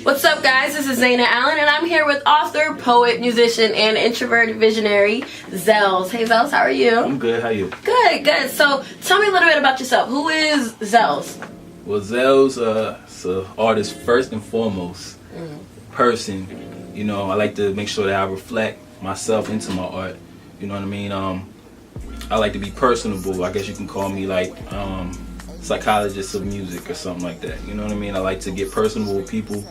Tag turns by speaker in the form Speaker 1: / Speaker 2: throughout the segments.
Speaker 1: What's up, guys? This is Zayna Allen, and I'm here with author, poet, musician, and introverted visionary, Zels. Hey, Zels, how are you?
Speaker 2: I'm good. How you?
Speaker 1: Good, good. So, tell me a little bit about yourself. Who is Zels?
Speaker 2: Well, Zels is an artist first and foremost. Person. You know, I like to make sure that I reflect myself into my art. You know what I mean? I like to be personable. I guess you can call me like psychologist of music or something like that. You know what I mean? I like to get personable with people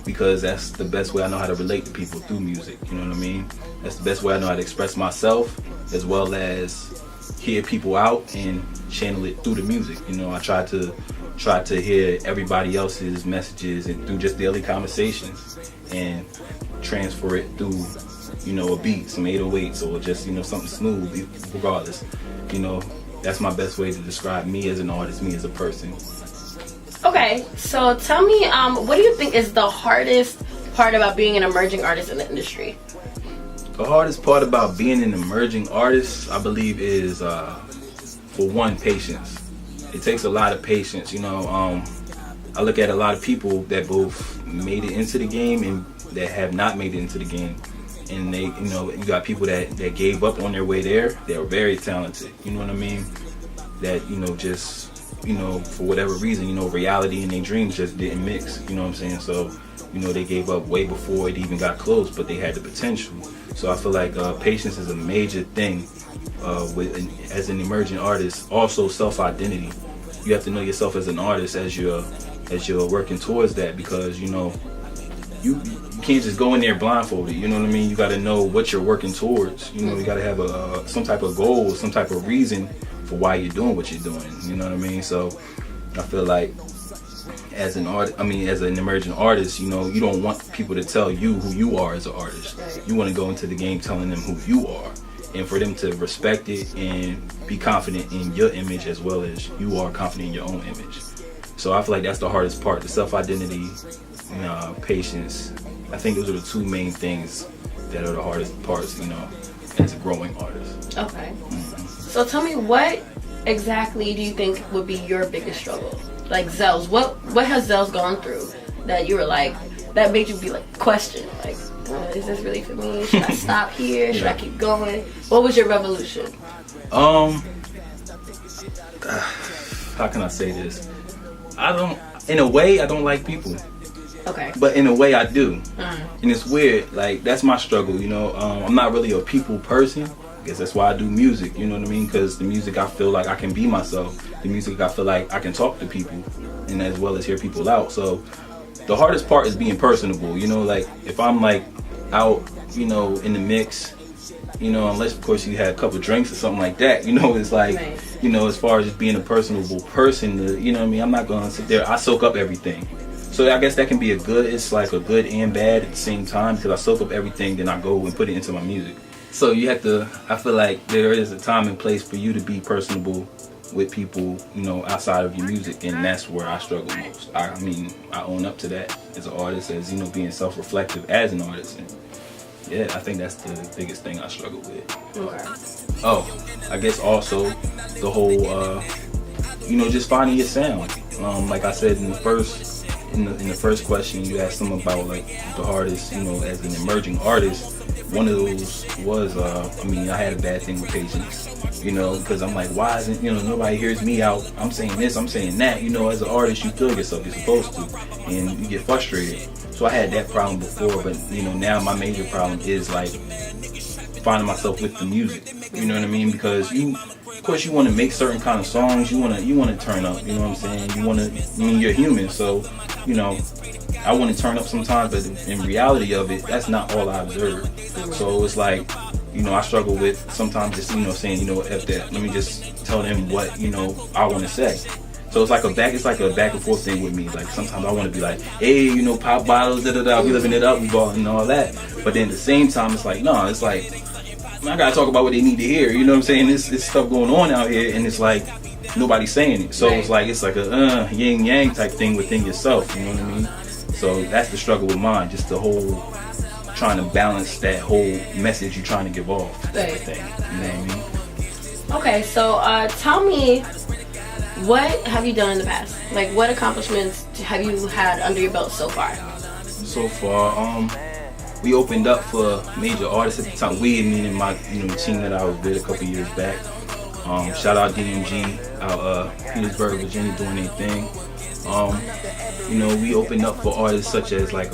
Speaker 2: because that's the best way I know how to relate to people, through music. You know what I mean? That's the best way I know how to express myself, as well as hear people out and channel it through the music. You know, I try to hear everybody else's messages and through just daily conversations and transfer it through, you know, a beat, some 808s, or just, you know, something smooth, regardless. You know, that's my best way to describe me as an artist, me as a person.
Speaker 1: Okay, so tell me, what do you think is the hardest part about being an emerging artist in the industry?
Speaker 2: The hardest part about being an emerging artist, I believe, is, for one, patience. It takes a lot of patience. You know, I look at a lot of people that both made it into the game and that have not made it into the game. And they, you know, you got people that gave up on their way there. They're very talented. You know what I mean? That, you know, just, you know, for whatever reason, you know, reality and their dreams just didn't mix. You know what I'm saying? So, you know, they gave up way before it even got close, but they had the potential. So I feel like patience is a major thing as an emerging artist. Also, self-identity. You have to know yourself as an artist as you're working towards that, because, you know, you can't just go in there blindfolded. You know what I mean? You got to know what you're working towards. You know, you got to have some type of goal, some type of reason for why you're doing what you're doing. You know what I mean? So I feel like as an emerging artist, you know, you don't want people to tell you who you are as an artist. You want to go into the game telling them who you are, and for them to respect it and be confident in your image as well as you are confident in your own image. So I feel like that's the hardest part, the self-identity, patience. I think those are the two main things that are the hardest parts, you know, as a growing artist.
Speaker 1: Okay. So tell me, what exactly do you think would be your biggest struggle? Like Zels, what has Zels gone through that you were like, that made you be like, question, like, is this really for me? Should I stop here? Should I keep going? What was your revolution?
Speaker 2: How can I say this? In a way, I don't like people.
Speaker 1: Okay.
Speaker 2: But in a way, I do. And it's weird. Like, that's my struggle, you know. I'm not really a people person. I guess that's why I do music, you know what I mean? Because the music, I feel like I can be myself. The music, I feel like I can talk to people, and as well as hear people out. So the hardest part is being personable, you know. Like, if I'm like out, you know, in the mix, you know, unless of course you had a couple drinks or something like that, you know, it's like, you know, as far as just being a personable person, you know what I mean? I'm not gonna sit there. I soak up everything. So I guess that can be it's like a good and bad at the same time, because I soak up everything, then I go and put it into my music. So you have to, I feel like there is a time and place for you to be personable with people, you know, outside of your music, and that's where I struggle most. I mean, I own up to that as an artist, as, you know, being self-reflective as an artist. And yeah, I think that's the biggest thing I struggle with.
Speaker 1: Okay.
Speaker 2: Oh, I guess also the whole, you know, just finding your sound. Like I said in the first question, you asked them about like the hardest, you know, as an emerging artist. One of those was, I had a bad thing with patience, you know, because I'm like, why isn't, you know, nobody hears me out? I'm saying this, I'm saying that. You know, as an artist, you feel yourself, you're supposed to, and you get frustrated. So I had that problem before, but, you know, now my major problem is like finding myself with the music. You know what I mean? Because of course, you want to make certain kind of songs. You want to turn up. You know what I'm saying? You're human, so, you know, I want to turn up sometimes, but in reality of it, that's not all I observe. So it's like, you know, I struggle with sometimes just, you know, saying, you know, F that. Let me just tell them what, you know, I want to say. So it's like a back and forth thing with me. Like, sometimes I want to be like, hey, you know, pop bottles, we living it up, we balling and all that. But then at the same time, it's like, no, it's like, I gotta talk about what they need to hear. You know what I'm saying? This stuff going on out here, and it's like nobody's saying it. So it's like a yin yang type thing within yourself. You know what I mean? So that's the struggle with mine. Just the whole trying to balance that whole message you're trying to give off. Thing. You know what I mean?
Speaker 1: Okay, so tell me, what have you done in the past? Like, what accomplishments have you had under your belt so far?
Speaker 2: so far. We opened up for major artists at the time. We, meaning my, the team that I was with a couple years back. Shout out DMG out Petersburg, Virginia, doing their thing. We opened up for artists such as like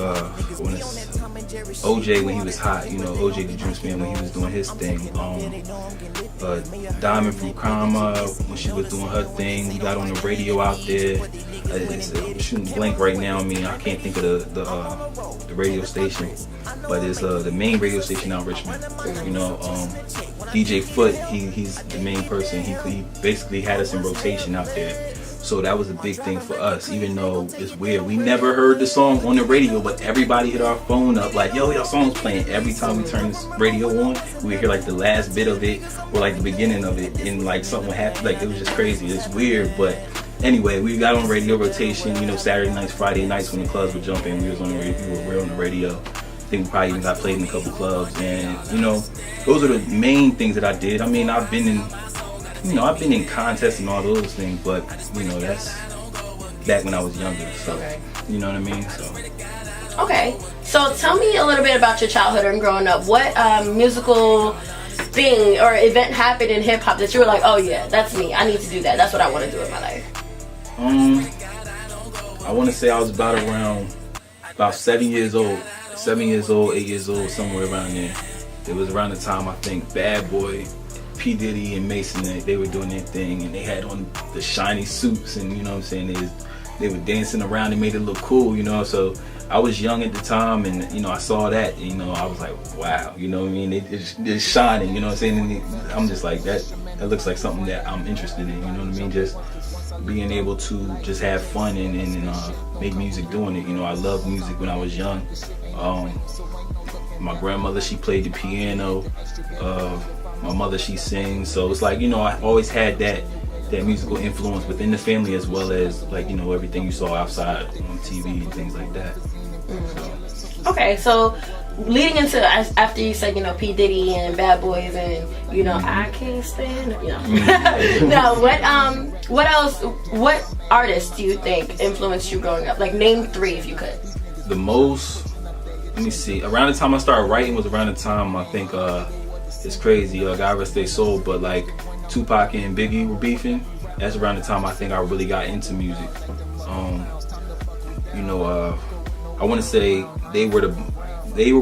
Speaker 2: OJ when he was hot. OJ the Juice Man when he was doing his thing. Diamond from Karma when she was doing her thing. We got on the radio out there. I'm shooting blank right now. I mean, I can't think of the radio station, but it's the main radio station out in Richmond. DJ Foot, he's the main person. He basically had us in rotation out there. So that was a big thing for us, even though it's weird. We never heard the song on the radio, but everybody hit our phone up like, yo, your song's playing. Every time we turn this radio on, we hear like the last bit of it or like the beginning of it, and like something would happen. Like, it was just crazy. It's weird, but anyway, we got on radio rotation, Saturday nights, Friday nights when the clubs were jumping. We on the radio. I think we probably even got played in a couple clubs, and those are the main things that I did. I mean, I've been in contests and all those things, but that's back when I was younger. So
Speaker 1: okay.
Speaker 2: You know what I mean. So
Speaker 1: okay, so tell me a little bit about your childhood and growing up. What musical thing or event happened in hip hop that you were like, oh yeah, that's me. I need to do that. That's what I want to do in my life.
Speaker 2: I want to say I was about 7 years old, 8 years old, somewhere around there. It was around the time I think Bad Boy, P. Diddy, and Mason, they were doing their thing, and they had on the shiny suits, and they were dancing around and made it look cool, So I was young at the time, and I saw that, I was like, wow, what I mean? It's shining, you know what I'm saying? And I'm just like, that looks like something that I'm interested in, you know what I mean? Just being able to just have fun and make music doing it. I loved music when I was young. My grandmother, she played the piano. My mother, she sings. So it's like, I always had that musical influence within the family, as well as like, everything you saw outside on TV and things like that. So.
Speaker 1: Okay, so leading into, after you said, P. Diddy and Bad Boys and, I can't stand, No, what else, what artists do you think influenced you growing up? Like, name 3 if you could.
Speaker 2: The most, let me see, around the time I started writing was around the time I think, it's crazy, God rest their soul, but like Tupac and Biggie were beefing. That's around the time I think I really got into music. I want to say they were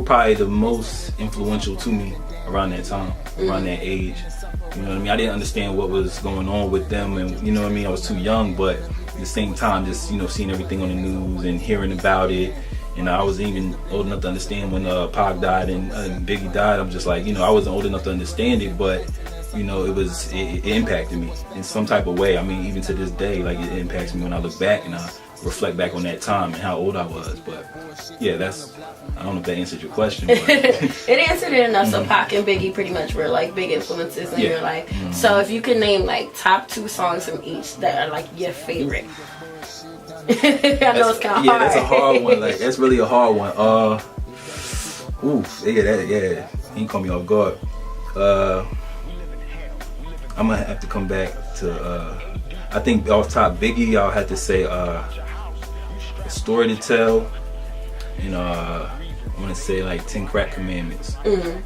Speaker 2: probably the most influential to me around that time, around that age. You know what I mean? I didn't understand what was going on with them, and you know what I mean? I was too young, but at the same time, just seeing everything on the news and hearing about it. And I wasn't even old enough to understand when Pac died and Biggie died. I'm just like, I wasn't old enough to understand it, but it impacted me in some type of way. I mean, even to this day, like, it impacts me when I look back and I reflect back on that time and how old I was. But yeah, I don't know if that answered your question, but
Speaker 1: it answered it enough. So Pac and Biggie pretty much were like big influences in your life. So if you could name like top 2 songs from each that are like your favorite. I know it's kind of hard.
Speaker 2: Yeah, that's a hard one. Like, that's really a hard one. He caught me off guard. I'm gonna have to come back to. I think off top Biggie, I'll have to say A Story to Tell, and I want to say like 10 Crack Commandments,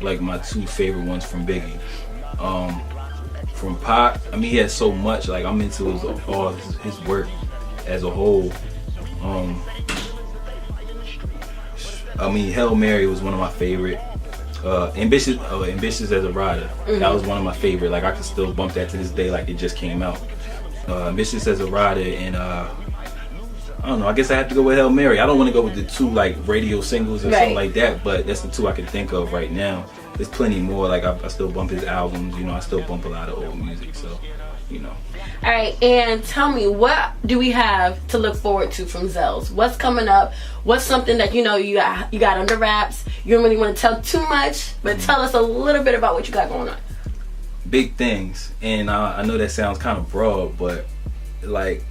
Speaker 2: like my 2 favorite ones from Biggie. From Pac, I mean, he has so much. Like, I'm into his work as a whole. I mean, Hail Mary was one of my favorite. Ambitious as a Rider. That was one of my favorite. Like, I can still bump that to this day like it just came out. Ambitious as a Rider, and I don't know, I guess I have to go with Hail Mary. I don't want to go with the 2 like radio singles or something like that, but that's the 2 I can think of right now. There's plenty more. Like, I still bump his albums, I still bump a lot of old music, so
Speaker 1: All right, and tell me, what do we have to look forward to from Zels? What's coming up? What's something that you got under wraps? You don't really want to tell too much, but tell us a little bit about what you got going on.
Speaker 2: Big things, and I know that sounds kind of broad, but like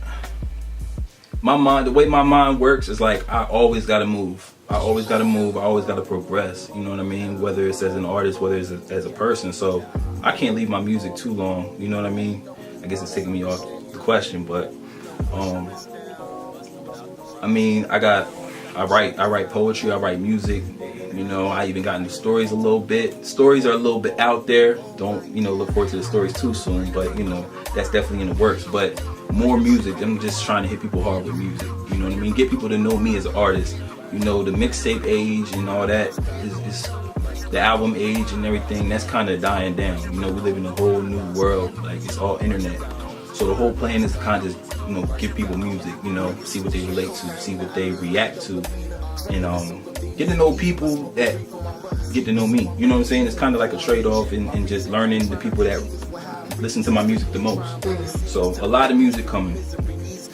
Speaker 2: the way my mind works is like I always got to move. I always got to progress. You know what I mean? Whether it's as an artist, whether it's as a person. So I can't leave my music too long. You know what I mean? I guess it's taking me off the question, but I mean, I I write poetry, I write music. You know, I even got into stories a little bit. Stories are a little bit out there. Don't, you know, look forward to the stories too soon, but you know, that's definitely in the works. But more music. I'm just trying to hit people hard with music. You know what I mean? Get people to know me as an artist. You know, the mixtape age and all that is the album age and everything, that's kind of dying down. You know, we live in a whole new world. Like, it's all internet. So the whole plan is to kind of just, you know, give people music, you know, see what they relate to, see what they react to, and get to know people that get to know me. You know what I'm saying? It's kind of like a trade-off in just learning the people that listen to my music the most. So a lot of music coming.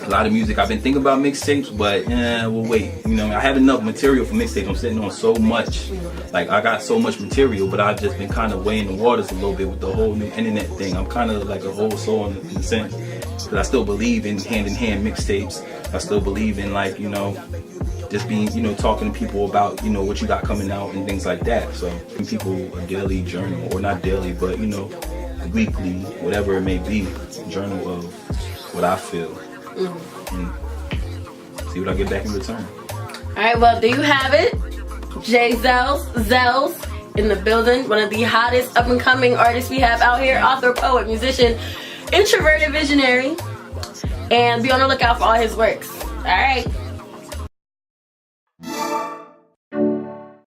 Speaker 2: A lot of music. I've been thinking about mixtapes, but we'll wait. You know, I have enough material for mixtapes. I'm sitting on so much. Like, I got so much material, but I've just been kind of weighing the waters a little bit with the whole new internet thing. I'm kind of like a whole soul in a sense, because I still believe in hand-in-hand mixtapes. I still believe in, like, you know, just being, you know, talking to people about, you know, what you got coming out and things like that. So, giving people a daily journal, or not daily, but, you know, weekly, whatever it may be, journal of what I feel. And see what I get back in return.
Speaker 1: Alright, well, there you have it. Jay Zels, Zels in the building. One of the hottest up and coming artists we have out here. Author, poet, musician, introverted visionary. And be on the lookout for all his works. Alright.